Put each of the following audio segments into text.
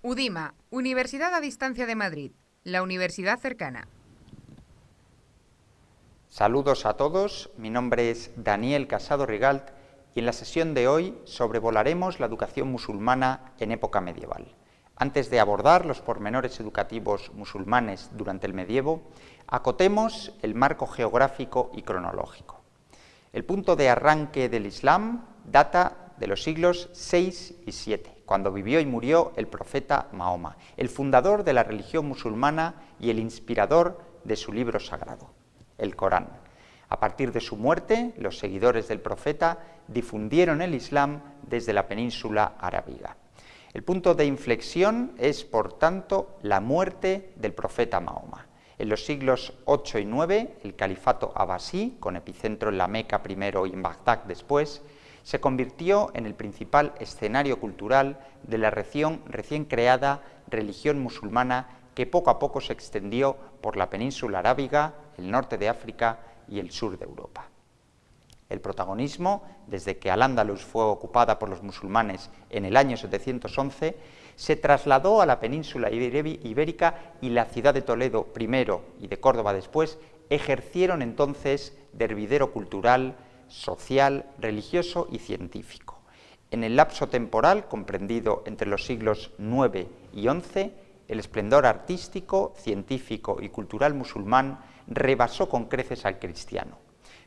UDIMA, Universidad a Distancia de Madrid, la universidad cercana. Saludos a todos, mi nombre es Daniel Casado Rigalt y en la sesión de hoy sobrevolaremos la educación musulmana en época medieval. Antes de abordar los pormenores educativos musulmanes durante el medievo, acotemos el marco geográfico y cronológico. El punto de arranque del Islam data de los siglos VI y VII, cuando vivió y murió el profeta Mahoma, el fundador de la religión musulmana y el inspirador de su libro sagrado, el Corán. A partir de su muerte, los seguidores del profeta difundieron el Islam desde la península arábiga. El punto de inflexión es, por tanto, la muerte del profeta Mahoma. En los siglos VIII y IX, el califato abasí, con epicentro en la Meca primero y en Bagdad después, se convirtió en el principal escenario cultural de la recién creada religión musulmana que poco a poco se extendió por la península arábiga, el norte de África y el sur de Europa. El protagonismo, desde que Al-Ándalus fue ocupada por los musulmanes en el año 711, se trasladó a la península ibérica y la ciudad de Toledo primero y de Córdoba después ejercieron entonces de hervidero cultural, social, religioso y científico. En el lapso temporal comprendido entre los siglos IX y XI, el esplendor artístico, científico y cultural musulmán rebasó con creces al cristiano.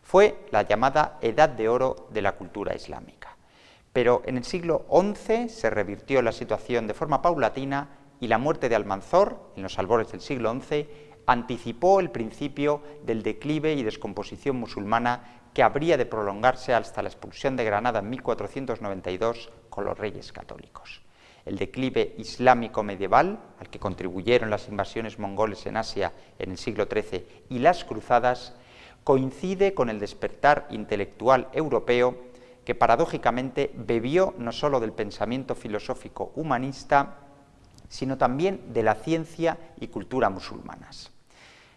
Fue la llamada Edad de Oro de la cultura islámica. Pero en el siglo XI se revirtió la situación de forma paulatina y la muerte de Almanzor, en los albores del siglo XI, anticipó el principio del declive y descomposición musulmana que habría de prolongarse hasta la expulsión de Granada en 1492 con los reyes católicos. El declive islámico medieval, al que contribuyeron las invasiones mongoles en Asia en el siglo XIII y las cruzadas, coincide con el despertar intelectual europeo que paradójicamente bebió no solo del pensamiento filosófico humanista, sino también de la ciencia y cultura musulmanas.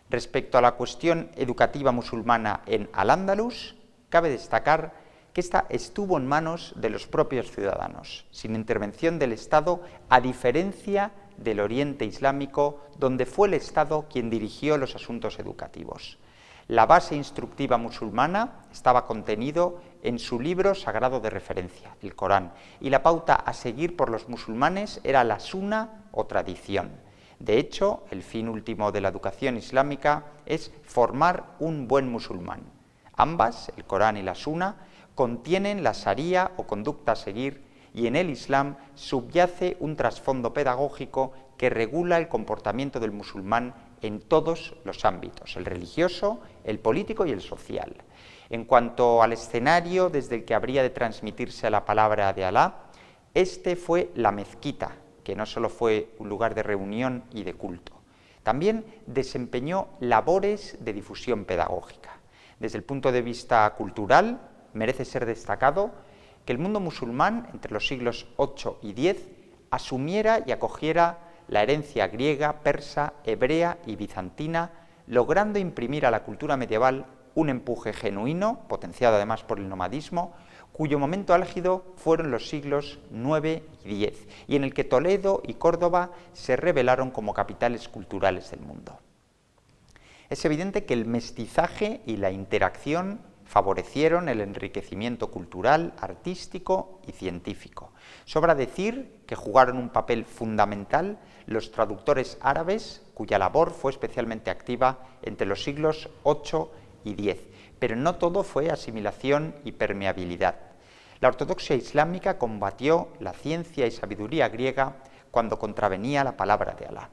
Respecto a la cuestión educativa musulmana en Al-Ándalus, cabe destacar que ésta estuvo en manos de los propios ciudadanos, sin intervención del Estado, a diferencia del Oriente Islámico, donde fue el Estado quien dirigió los asuntos educativos. La base instructiva musulmana estaba contenido en su libro sagrado de referencia, el Corán, y la pauta a seguir por los musulmanes era la suna o tradición. De hecho, el fin último de la educación islámica es formar un buen musulmán. Ambas, el Corán y la Suna, contienen la sharía o conducta a seguir y en el Islam subyace un trasfondo pedagógico que regula el comportamiento del musulmán en todos los ámbitos, el religioso, el político y el social. En cuanto al escenario desde el que habría de transmitirse la palabra de Alá, este fue la mezquita, que no solo fue un lugar de reunión y de culto, también desempeñó labores de difusión pedagógica. Desde el punto de vista cultural, merece ser destacado que el mundo musulmán, entre los siglos VIII y X, asumiera y acogiera la herencia griega, persa, hebrea y bizantina, logrando imprimir a la cultura medieval un empuje genuino, potenciado además por el nomadismo, cuyo momento álgido fueron los siglos IX y X, y en el que Toledo y Córdoba se revelaron como capitales culturales del mundo. Es evidente que el mestizaje y la interacción favorecieron el enriquecimiento cultural, artístico y científico. Sobra decir que jugaron un papel fundamental los traductores árabes, cuya labor fue especialmente activa entre los siglos VIII y X, pero no todo fue asimilación y permeabilidad. La ortodoxia islámica combatió la ciencia y sabiduría griega cuando contravenía la palabra de Alá.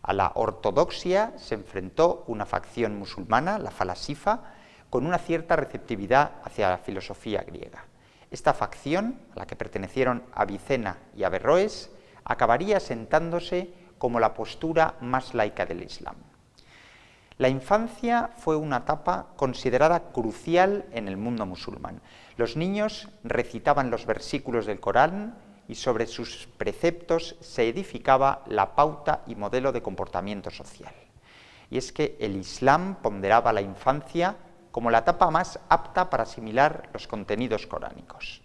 A la ortodoxia se enfrentó una facción musulmana, la falasifa, con una cierta receptividad hacia la filosofía griega. Esta facción, a la que pertenecieron Avicena y Averroes, acabaría sentándose como la postura más laica del Islam. La infancia fue una etapa considerada crucial en el mundo musulmán. Los niños recitaban los versículos del Corán y sobre sus preceptos se edificaba la pauta y modelo de comportamiento social. Y es que el Islam ponderaba la infancia como la etapa más apta para asimilar los contenidos coránicos.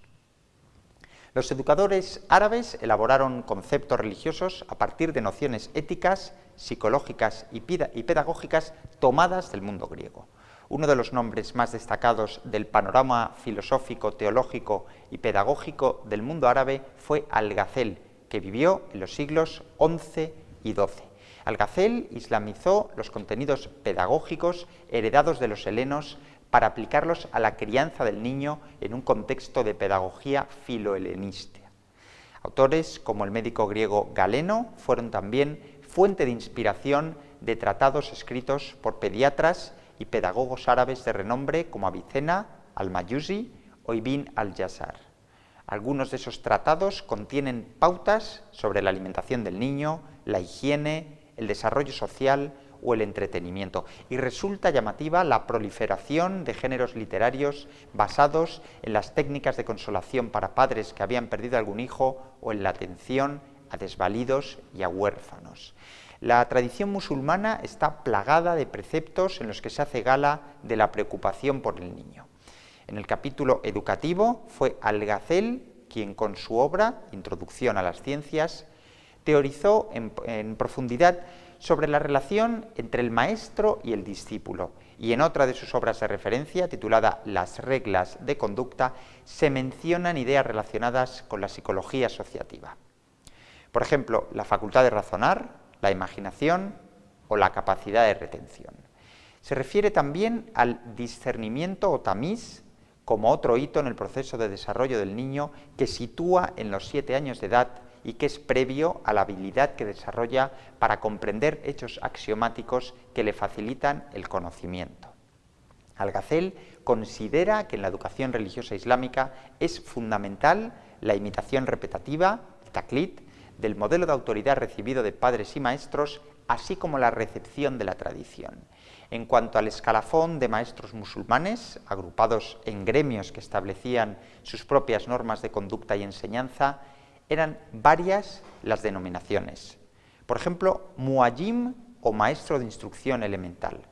Los educadores árabes elaboraron conceptos religiosos a partir de nociones éticas, psicológicas y pedagógicas tomadas del mundo griego. Uno de los nombres más destacados del panorama filosófico, teológico y pedagógico del mundo árabe fue Al-Ghazali, que vivió en los siglos XI y XII. Al-Ghazali islamizó los contenidos pedagógicos heredados de los helenos para aplicarlos a la crianza del niño en un contexto de pedagogía filohelenista. Autores como el médico griego Galeno fueron también fuente de inspiración de tratados escritos por pediatras y pedagogos árabes de renombre como Avicena, Al-Mayusi o Ibn al-Jazar. Algunos de esos tratados contienen pautas sobre la alimentación del niño, la higiene, el desarrollo social o el entretenimiento, y resulta llamativa la proliferación de géneros literarios basados en las técnicas de consolación para padres que habían perdido algún hijo o en la atención a desvalidos y a huérfanos. La tradición musulmana está plagada de preceptos en los que se hace gala de la preocupación por el niño. En el capítulo educativo fue Al-Ghazali quien con su obra, Introducción a las Ciencias, teorizó en profundidad sobre la relación entre el maestro y el discípulo, y en otra de sus obras de referencia, titulada Las reglas de conducta, se mencionan ideas relacionadas con la psicología asociativa. Por ejemplo, la facultad de razonar, la imaginación o la capacidad de retención. Se refiere también al discernimiento o tamiz como otro hito en el proceso de desarrollo del niño que sitúa en los 7 años de edad y que es previo a la habilidad que desarrolla para comprender hechos axiomáticos que le facilitan el conocimiento. Al-Ghazali considera que en la educación religiosa islámica es fundamental la imitación repetitiva, el taqlid, del modelo de autoridad recibido de padres y maestros, así como la recepción de la tradición. En cuanto al escalafón de maestros musulmanes, agrupados en gremios que establecían sus propias normas de conducta y enseñanza, eran varias las denominaciones. Por ejemplo, muallim o maestro de instrucción elemental,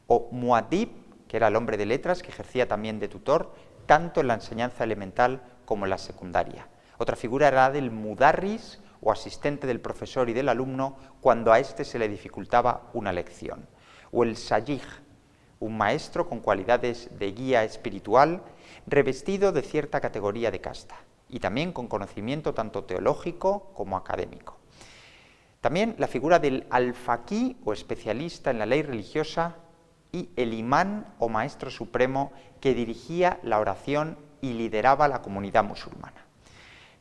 o muadib, que era el hombre de letras que ejercía también de tutor, tanto en la enseñanza elemental como en la secundaria. Otra figura era la del mudarris, o asistente del profesor y del alumno, cuando a éste se le dificultaba una lección. O el sayij, un maestro con cualidades de guía espiritual, revestido de cierta categoría de casta, y también con conocimiento tanto teológico como académico. También la figura del al-faqih, o especialista en la ley religiosa, y el imán, o maestro supremo, que dirigía la oración y lideraba la comunidad musulmana.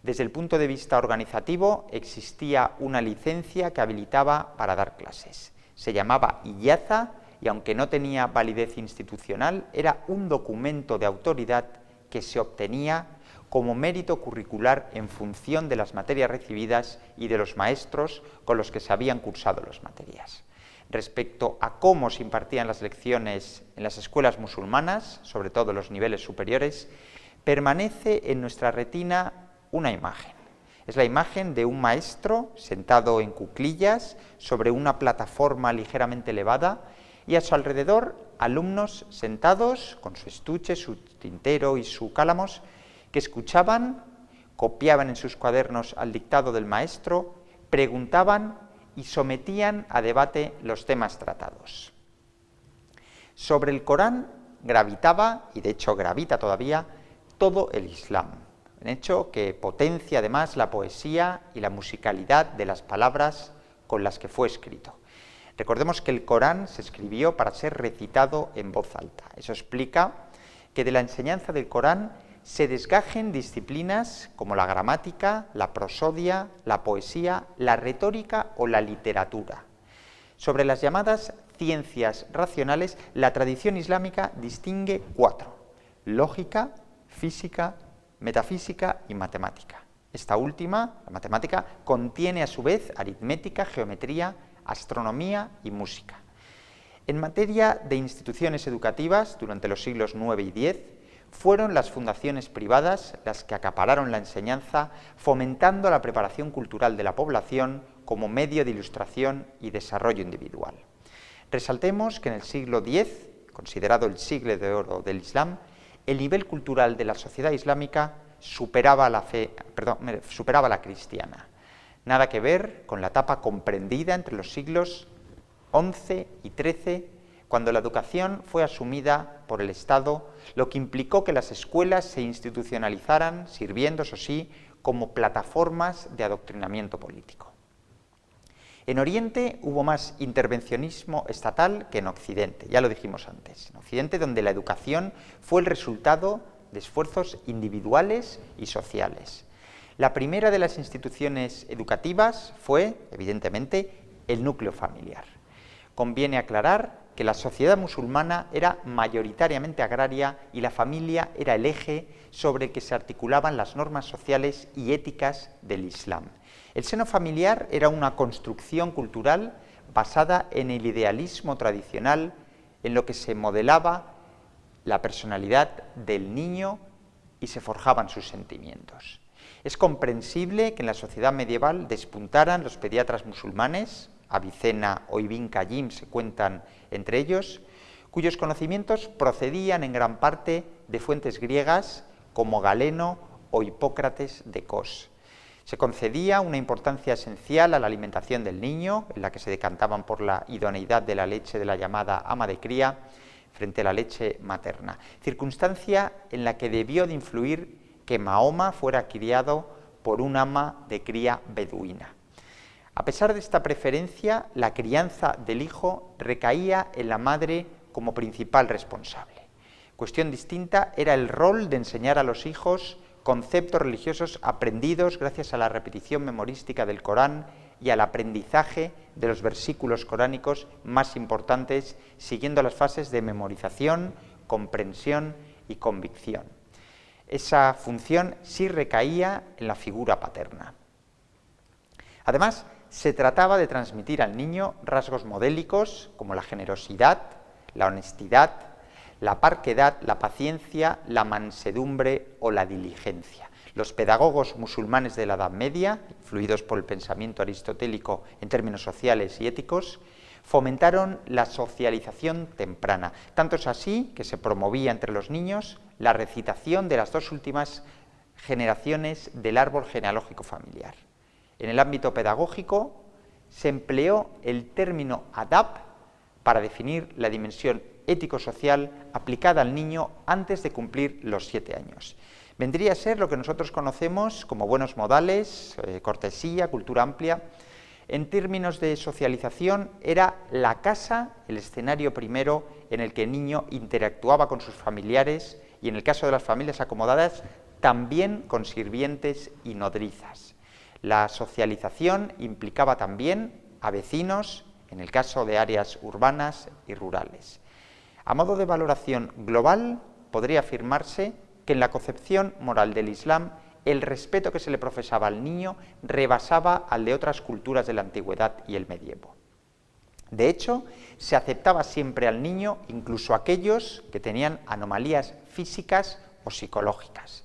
Desde el punto de vista organizativo, existía una licencia que habilitaba para dar clases. Se llamaba ijaza y, aunque no tenía validez institucional, era un documento de autoridad que se obtenía como mérito curricular en función de las materias recibidas y de los maestros con los que se habían cursado las materias. Respecto a cómo se impartían las lecciones en las escuelas musulmanas, sobre todo en los niveles superiores, permanece en nuestra retina una imagen. Es la imagen de un maestro sentado en cuclillas sobre una plataforma ligeramente elevada y a su alrededor alumnos sentados con su estuche, su tintero y su cálamos, que escuchaban, copiaban en sus cuadernos al dictado del maestro, preguntaban y sometían a debate los temas tratados. Sobre el Corán gravitaba, y de hecho gravita todavía, todo el Islam. Un hecho que potencia además la poesía y la musicalidad de las palabras con las que fue escrito. Recordemos que el Corán se escribió para ser recitado en voz alta. Eso explica que de la enseñanza del Corán se desgajen disciplinas como la gramática, la prosodia, la poesía, la retórica o la literatura. Sobre las llamadas ciencias racionales, la tradición islámica distingue 4: lógica, física, metafísica y matemática. Esta última, la matemática, contiene a su vez aritmética, geometría, astronomía y música. En materia de instituciones educativas, durante los siglos IX y X, fueron las fundaciones privadas las que acapararon la enseñanza, fomentando la preparación cultural de la población como medio de ilustración y desarrollo individual. Resaltemos que en el siglo X, considerado el siglo de oro del Islam, el nivel cultural de la sociedad islámica superaba la cristiana. Nada que ver con la etapa comprendida entre los siglos XI y XIII, cuando la educación fue asumida por el Estado, lo que implicó que las escuelas se institucionalizaran, sirviendo, eso sí, como plataformas de adoctrinamiento político. En Oriente hubo más intervencionismo estatal que en Occidente, ya lo dijimos antes. En Occidente, donde la educación fue el resultado de esfuerzos individuales y sociales. La primera de las instituciones educativas fue, evidentemente, el núcleo familiar. Conviene aclarar que la sociedad musulmana era mayoritariamente agraria y la familia era el eje sobre el que se articulaban las normas sociales y éticas del Islam. El seno familiar era una construcción cultural basada en el idealismo tradicional, en lo que se modelaba la personalidad del niño y se forjaban sus sentimientos. Es comprensible que en la sociedad medieval despuntaran los pediatras musulmanes, Avicena o Ibn Qayyim se cuentan entre ellos, cuyos conocimientos procedían en gran parte de fuentes griegas como Galeno o Hipócrates de Cos. Se concedía una importancia esencial a la alimentación del niño, en la que se decantaban por la idoneidad de la leche de la llamada ama de cría frente a la leche materna, circunstancia en la que debió de influir que Mahoma fuera criado por un ama de cría beduina. A pesar de esta preferencia, la crianza del hijo recaía en la madre como principal responsable. Cuestión distinta era el rol de enseñar a los hijos conceptos religiosos aprendidos gracias a la repetición memorística del Corán y al aprendizaje de los versículos coránicos más importantes, siguiendo las fases de memorización, comprensión y convicción. Esa función sí recaía en la figura paterna. Además, se trataba de transmitir al niño rasgos modélicos como la generosidad, la honestidad, la parquedad, la paciencia, la mansedumbre o la diligencia. Los pedagogos musulmanes de la Edad Media, influidos por el pensamiento aristotélico en términos sociales y éticos, fomentaron la socialización temprana. Tanto es así que se promovía entre los niños la recitación de las dos últimas generaciones del árbol genealógico familiar. En el ámbito pedagógico se empleó el término adab para definir la dimensión ético-social aplicada al niño antes de cumplir los 7 años. Vendría a ser lo que nosotros conocemos como buenos modales, cortesía, cultura amplia. En términos de socialización, era la casa el escenario primero en el que el niño interactuaba con sus familiares y, en el caso de las familias acomodadas, también con sirvientes y nodrizas. La socialización implicaba también a vecinos, en el caso de áreas urbanas y rurales. A modo de valoración global, podría afirmarse que en la concepción moral del Islam, el respeto que se le profesaba al niño rebasaba al de otras culturas de la antigüedad y el medievo. De hecho, se aceptaba siempre al niño, incluso aquellos que tenían anomalías físicas o psicológicas.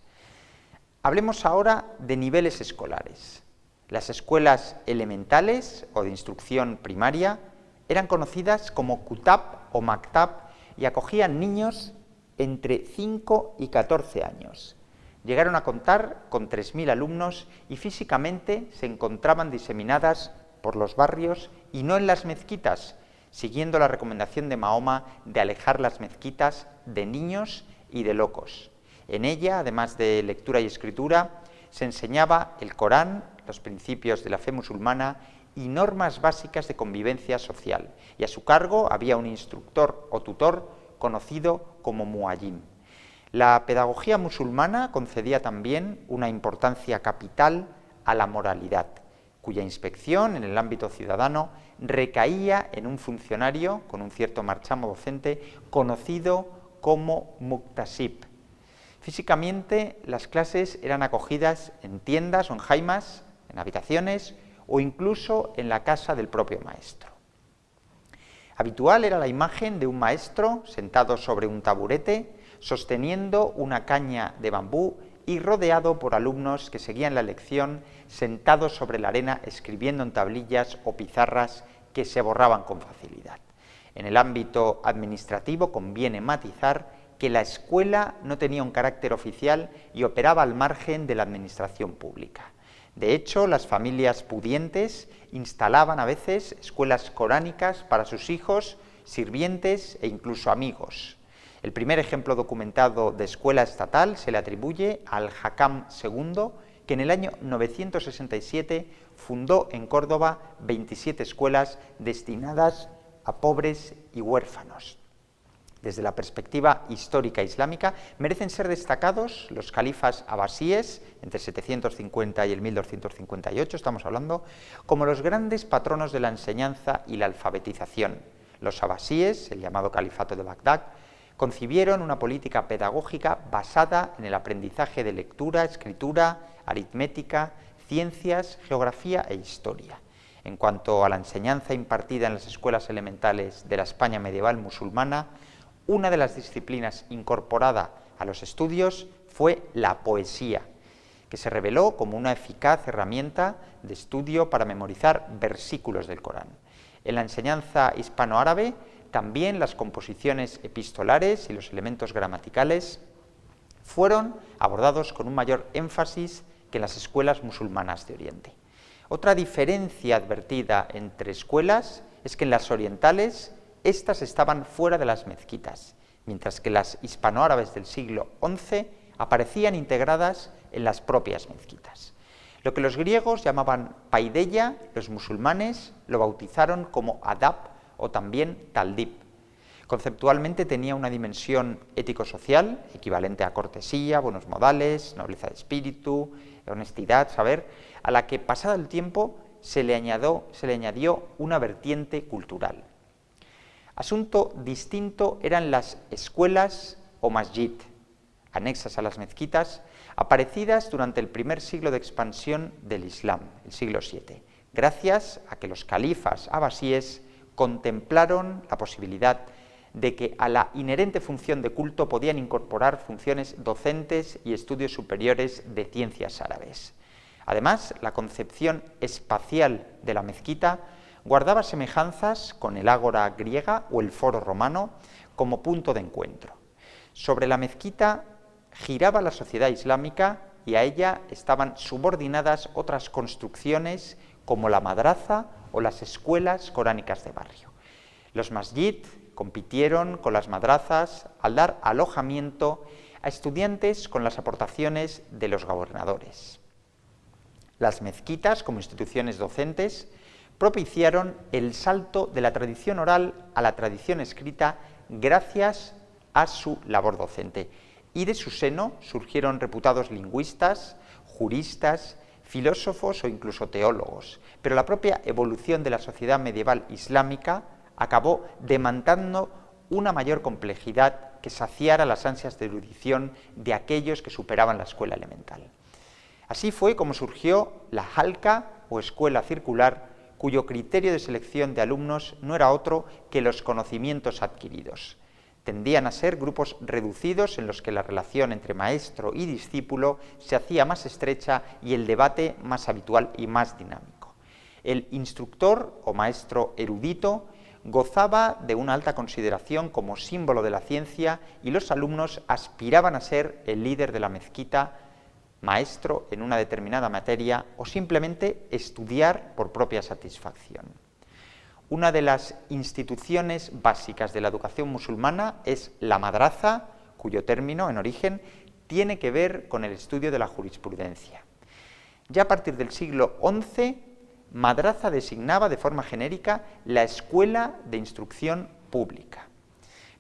Hablemos ahora de niveles escolares. Las escuelas elementales o de instrucción primaria eran conocidas como kutab o maktab y acogían niños entre 5 y 14 años. Llegaron a contar con 3.000 alumnos y físicamente se encontraban diseminadas por los barrios y no en las mezquitas, siguiendo la recomendación de Mahoma de alejar las mezquitas de niños y de locos. En ella, además de lectura y escritura, se enseñaba el Corán, los principios de la fe musulmana y normas básicas de convivencia social, y a su cargo había un instructor o tutor conocido como muallim. La pedagogía musulmana concedía también una importancia capital a la moralidad, cuya inspección en el ámbito ciudadano recaía en un funcionario con un cierto marchamo docente conocido como muktasib. Físicamente, las clases eran acogidas en tiendas o en jaimas, en habitaciones o incluso en la casa del propio maestro. Habitual era la imagen de un maestro sentado sobre un taburete, sosteniendo una caña de bambú y rodeado por alumnos que seguían la lección sentados sobre la arena escribiendo en tablillas o pizarras que se borraban con facilidad. En el ámbito administrativo conviene matizar que la escuela no tenía un carácter oficial y operaba al margen de la administración pública. De hecho, las familias pudientes instalaban a veces escuelas coránicas para sus hijos, sirvientes e incluso amigos. El primer ejemplo documentado de escuela estatal se le atribuye al Hakam II, que en el año 967 fundó en Córdoba 27 escuelas destinadas a pobres y huérfanos. Desde la perspectiva histórica islámica, merecen ser destacados los califas abasíes, entre 750 y el 1258, estamos hablando, como los grandes patronos de la enseñanza y la alfabetización. Los abasíes, el llamado califato de Bagdad, concibieron una política pedagógica basada en el aprendizaje de lectura, escritura, aritmética, ciencias, geografía e historia. En cuanto a la enseñanza impartida en las escuelas elementales de la España medieval musulmana, una de las disciplinas incorporada a los estudios fue la poesía, que se reveló como una eficaz herramienta de estudio para memorizar versículos del Corán. En la enseñanza hispanoárabe, también las composiciones epistolares y los elementos gramaticales fueron abordados con un mayor énfasis que en las escuelas musulmanas de Oriente. Otra diferencia advertida entre escuelas es que en las orientales estas estaban fuera de las mezquitas, mientras que las hispanoárabes del siglo XI aparecían integradas en las propias mezquitas. Lo que los griegos llamaban paideia, los musulmanes lo bautizaron como adab o también taldib. Conceptualmente tenía una dimensión ético-social, equivalente a cortesía, buenos modales, nobleza de espíritu, honestidad, saber, a la que pasado el tiempo se le añadió una vertiente cultural. Asunto distinto eran las escuelas o masjid, anexas a las mezquitas, aparecidas durante el primer siglo de expansión del Islam, el siglo VII, gracias a que los califas abasíes contemplaron la posibilidad de que a la inherente función de culto podían incorporar funciones docentes y estudios superiores de ciencias árabes. Además, la concepción espacial de la mezquita guardaba semejanzas con el ágora griega o el foro romano como punto de encuentro. Sobre la mezquita giraba la sociedad islámica y a ella estaban subordinadas otras construcciones como la madraza o las escuelas coránicas de barrio. Los masjid compitieron con las madrazas al dar alojamiento a estudiantes con las aportaciones de los gobernadores. Las mezquitas, como instituciones docentes, propiciaron el salto de la tradición oral a la tradición escrita gracias a su labor docente, y de su seno surgieron reputados lingüistas, juristas, filósofos o incluso teólogos, pero la propia evolución de la sociedad medieval islámica acabó demandando una mayor complejidad que saciara las ansias de erudición de aquellos que superaban la escuela elemental. Así fue como surgió la halqa o escuela circular, cuyo criterio de selección de alumnos no era otro que los conocimientos adquiridos. Tendían a ser grupos reducidos en los que la relación entre maestro y discípulo se hacía más estrecha y el debate más habitual y más dinámico. El instructor o maestro erudito gozaba de una alta consideración como símbolo de la ciencia y los alumnos aspiraban a ser el líder de la mezquita, maestro en una determinada materia o simplemente estudiar por propia satisfacción. Una de las instituciones básicas de la educación musulmana es la madraza, cuyo término en origen tiene que ver con el estudio de la jurisprudencia. Ya a partir del siglo XI, madraza designaba de forma genérica la escuela de instrucción pública.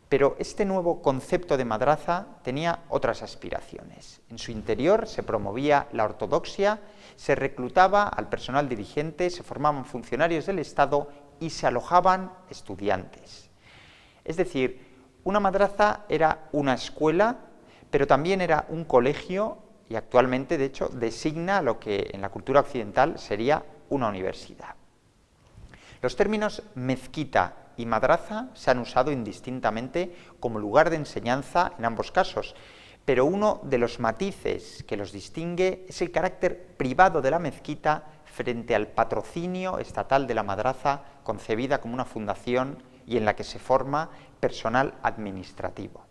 Pero este nuevo concepto de madraza tenía otras aspiraciones. En su interior se promovía la ortodoxia, se reclutaba al personal dirigente, se formaban funcionarios del Estado y se alojaban estudiantes. Es decir, una madraza era una escuela, pero también era un colegio y actualmente, de hecho, designa lo que en la cultura occidental sería una universidad. Los términos mezquita y madraza se han usado indistintamente como lugar de enseñanza en ambos casos, pero uno de los matices que los distingue es el carácter privado de la mezquita frente al patrocinio estatal de la madraza, concebida como una fundación y en la que se forma personal administrativo.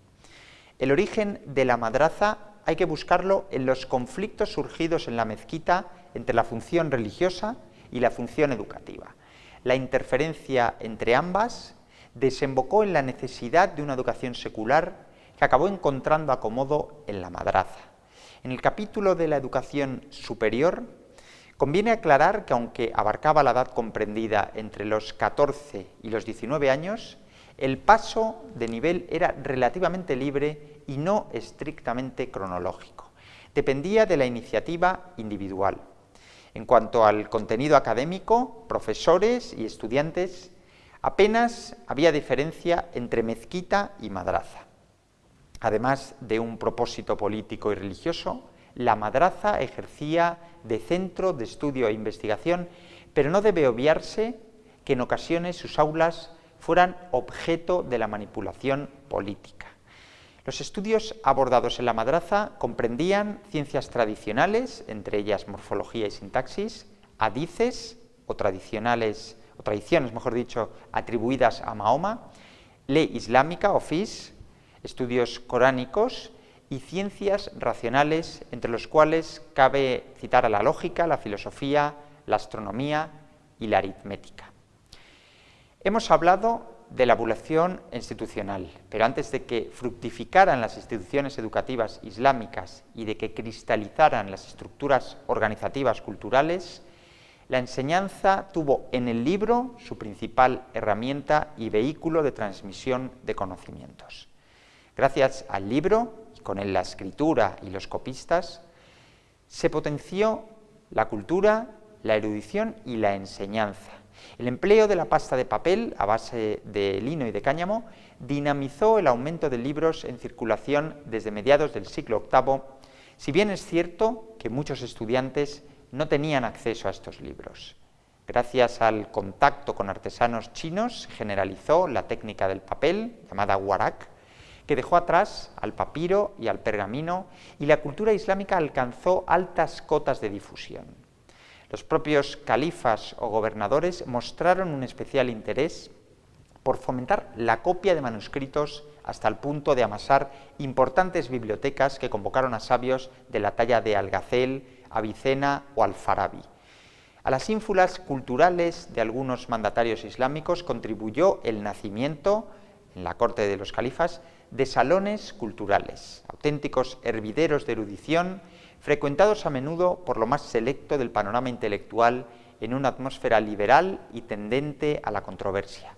El origen de la madraza hay que buscarlo en los conflictos surgidos en la mezquita entre la función religiosa y la función educativa. La interferencia entre ambas desembocó en la necesidad de una educación secular que acabó encontrando acomodo en la madraza. En el capítulo de la educación superior conviene aclarar que aunque abarcaba la edad comprendida entre los 14 y los 19 años, el paso de nivel era relativamente libre y no estrictamente cronológico. Dependía de la iniciativa individual. En cuanto al contenido académico, profesores y estudiantes, apenas había diferencia entre mezquita y madraza. Además de un propósito político y religioso, la madraza ejercía de centro de estudio e investigación, pero no debe obviarse que en ocasiones sus aulas fueran objeto de la manipulación política. Los estudios abordados en la madraza comprendían ciencias tradicionales, entre ellas morfología y sintaxis, hadices o tradiciones, mejor dicho, atribuidas a Mahoma, ley islámica o fiqh, estudios coránicos y ciencias racionales, entre los cuales cabe citar a la lógica, la filosofía, la astronomía y la aritmética. Hemos hablado de la evolución institucional, pero antes de que fructificaran las instituciones educativas islámicas y de que cristalizaran las estructuras organizativas culturales, la enseñanza tuvo en el libro su principal herramienta y vehículo de transmisión de conocimientos. Gracias al libro, y con él la escritura y los copistas, se potenció la cultura, la erudición y la enseñanza. El empleo de la pasta de papel a base de lino y de cáñamo dinamizó el aumento de libros en circulación desde mediados del siglo VIII, si bien es cierto que muchos estudiantes no tenían acceso a estos libros. Gracias al contacto con artesanos chinos, generalizó la técnica del papel, llamada warak, que dejó atrás al papiro y al pergamino, y la cultura islámica alcanzó altas cotas de difusión. Los propios califas o gobernadores mostraron un especial interés por fomentar la copia de manuscritos hasta el punto de amasar importantes bibliotecas que convocaron a sabios de la talla de Algacel, Avicena o Alfarabi. A las ínfulas culturales de algunos mandatarios islámicos contribuyó el nacimiento, en la corte de los califas, de salones culturales, auténticos hervideros de erudición, frecuentados a menudo por lo más selecto del panorama intelectual en una atmósfera liberal y tendente a la controversia.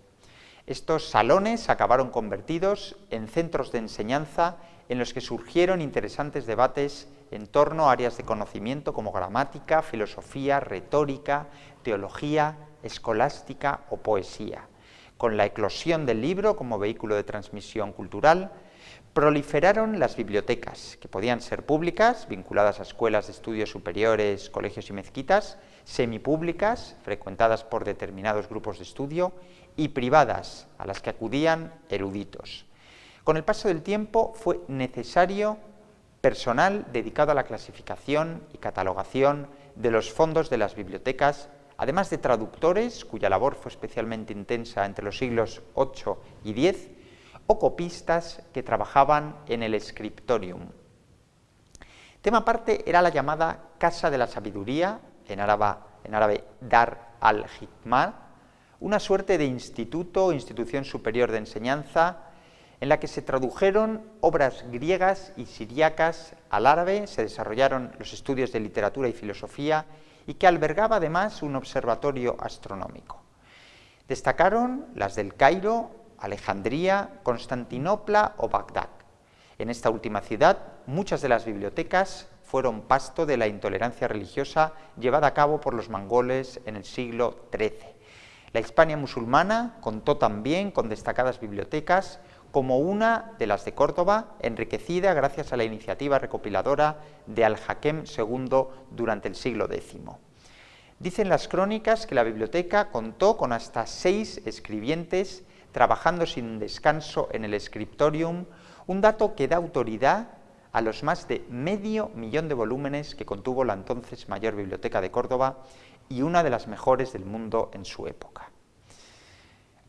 Estos salones acabaron convertidos en centros de enseñanza en los que surgieron interesantes debates en torno a áreas de conocimiento como gramática, filosofía, retórica, teología, escolástica o poesía. Con la eclosión del libro como vehículo de transmisión cultural, proliferaron las bibliotecas, que podían ser públicas, vinculadas a escuelas de estudios superiores, colegios y mezquitas, semipúblicas, frecuentadas por determinados grupos de estudio, y privadas, a las que acudían eruditos. Con el paso del tiempo fue necesario personal dedicado a la clasificación y catalogación de los fondos de las bibliotecas, además de traductores, cuya labor fue especialmente intensa entre los siglos VIII y X, o copistas que trabajaban en el scriptorium. Tema aparte era la llamada Casa de la Sabiduría, en árabe Dar al-Hikmah, una suerte de instituto o institución superior de enseñanza en la que se tradujeron obras griegas y siriacas al árabe, se desarrollaron los estudios de literatura y filosofía y que albergaba además un observatorio astronómico. Destacaron las del Cairo, Alejandría, Constantinopla o Bagdad. En esta última ciudad, muchas de las bibliotecas fueron pasto de la intolerancia religiosa llevada a cabo por los mongoles en el siglo XIII. La Hispania musulmana contó también con destacadas bibliotecas, como una de las de Córdoba, enriquecida gracias a la iniciativa recopiladora de Al-Hakem II durante el siglo X. Dicen las crónicas que la biblioteca contó con hasta 6 escribientes trabajando sin descanso en el scriptorium, un dato que da autoridad a los más de 500.000 de volúmenes que contuvo la entonces mayor biblioteca de Córdoba y una de las mejores del mundo en su época.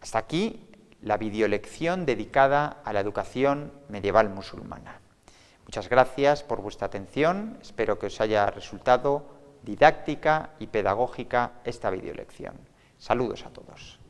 Hasta aquí la videolección dedicada a la educación medieval musulmana. Muchas gracias por vuestra atención, espero que os haya resultado didáctica y pedagógica esta videolección. Saludos a todos.